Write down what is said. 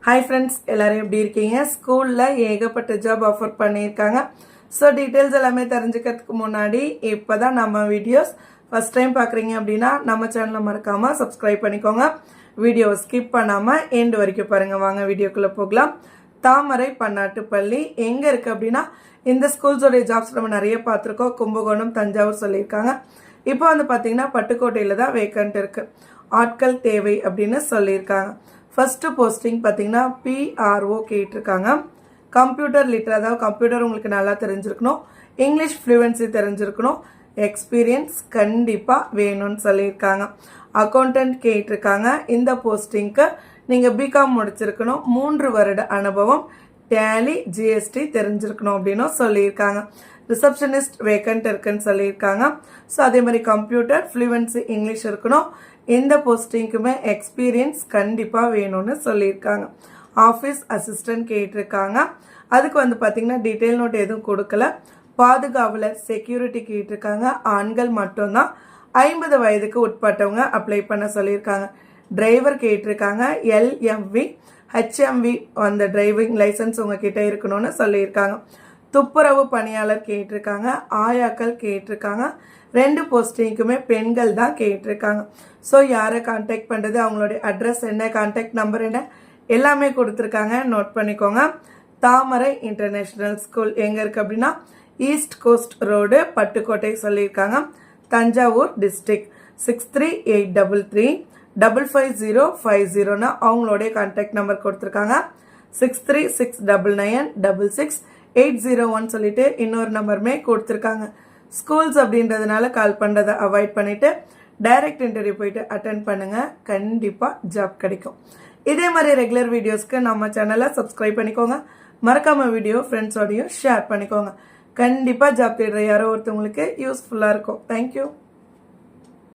Hi friends, எல்லாரும் எப்படி இருக்கீங்க? ஸ்கூல்ல ஏகப்பட்ட ஜாப் ஆஃபர் பண்ணிருக்காங்க. சோ டீடைல்ஸ் எல்லாமே தெரிஞ்சுக்கிறதுக்கு முன்னாடி இப்பதான் நம்ம வீடியோஸ் ஃபர்ஸ்ட் டைம் பார்க்கறீங்க அப்படினா நம்ம சேனலை மறக்காம Subscribe பண்ணிக்கோங்க. வீடியோவை ஸ்கிப் பண்ணாம எண்ட் வரைக்கும் பாருங்க. வாங்க வீடியோக்குள்ள போகலாம். தாமரை பன்னாட்டு பள்ளி எங்க இருக்கு அப்படினா இந்த ஸ்கூல்ஸோட ஜாப்ஸ் நம்ம நிறைய பார்த்திருக்கோம். கும்பகோணம், தஞ்சாவூர் சொல்லிருக்காங்க. இப்போ வந்து பாத்தீங்கன்னா பட்டுக்கோட்டையில தான் வேகன்ட் இருக்கு. ஆட்கள் தேவை அப்படின்னு சொல்லிருக்காங்க. ஃபர்ஸ்ட் போஸ்டிங் பார்த்தீங்கன்னா PRO கேட்டிருக்காங்க. கம்ப்யூட்டர் லிட்டர், அதாவது கம்ப்யூட்டர் உங்களுக்கு நல்லா தெரிஞ்சிருக்கணும், இங்கிலீஷ் ஃப்ளூவன்சி தெரிஞ்சிருக்கணும், எக்ஸ்பீரியன்ஸ் கண்டிப்பாக வேணும்னு சொல்லியிருக்காங்க. அக்கௌண்டன்ட் கேட்டிருக்காங்க. இந்த போஸ்டிங்க்கு நீங்கள் பிகாம் முடிச்சிருக்கணும், 3 வருட அனுபவம், டேலி GST தெரிஞ்சிருக்கணும் அப்படின்னு சொல்லியிருக்காங்க. ரிசப்ஷனிஸ்ட் வேக்கன்ட் இருக்குன்னு சொல்லியிருக்காங்க. ஸோ அதே மாதிரி கம்ப்யூட்டர் ஃப்ளூவன்சி இங்கிலீஷ் இருக்கணும். இந்த போஸ்டிங்க்குமே எக்ஸ்பீரியன்ஸ் கண்டிப்பாக வேணும்னு சொல்லியிருக்காங்க. ஆஃபீஸ் அசிஸ்டன்ட் கேட்டிருக்காங்க. அதுக்கு வந்து பார்த்தீங்கன்னா டீட்டெயில் நோட் எதுவும் கொடுக்கல. பாதுகாவலர் செக்யூரிட்டி கேட்டிருக்காங்க. ஆண்கள் மட்டும்தான், 50 வயதுக்கு உட்பட்டவங்க அப்ளை பண்ண சொல்லியிருக்காங்க. டிரைவர் கேட்டிருக்காங்க. LMV HMV அந்த டிரைவிங் லைசன்ஸ் உங்ககிட்ட இருக்கணும்னு சொல்லியிருக்காங்க. துப்புரவு பணியாளர் கேட்டிருக்காங்க. ஆயாக்கள் கேட்டிருக்காங்க. 2 போஸ்டிங்க்குமே பெண்கள் தான் கேட்டிருக்காங்க. ஸோ யாரை கான்டாக்ட் பண்ணுறது, அவங்களுடைய அட்ரஸ் என்ன, கான்டாக்ட் நம்பர் என்ன, எல்லாமே கொடுத்துருக்காங்க. நோட் பண்ணிக்கோங்க. தாமரை இன்டர்நேஷ்னல் ஸ்கூல் எங்கே இருக்குது அப்படின்னா ஈஸ்ட் கோஸ்ட் ரோடு, பட்டுக்கோட்டை சொல்லியிருக்காங்க. தஞ்சாவூர் டிஸ்ட்ரிக்ட். 6383355050 அவங்களுடைய கான்டாக்ட் நம்பர் கொடுத்துருக்காங்க. 6369966801 சொல்லிட்டு இன்னொரு நம்பருமே கொடுத்துருக்காங்க. ஸ்கூல்ஸ் அப்படின்றதுனால கால் பண்ணுறதை அவாய்ட் பண்ணிட்டு டைரக்ட் இன்டர்வியூ போயிட்டு அட்டென்ட் பண்ணுங்க. கண்டிப்பாக ஜாப் கிடைக்கும். இதே மாதிரி ரெகுலர் வீடியோஸ்க்கு நம்ம சேனலை சப்ஸ்கிரைப் பண்ணிக்கோங்க. மறக்காம வீடியோ ஃப்ரெண்ட்ஸோடையும் ஷேர் பண்ணிக்கோங்க. கண்டிப்பாக ஜாப் தேடுற யாரோ ஒருத்தவங்களுக்கு யூஸ்ஃபுல்லாக இருக்கும். தேங்க்யூ.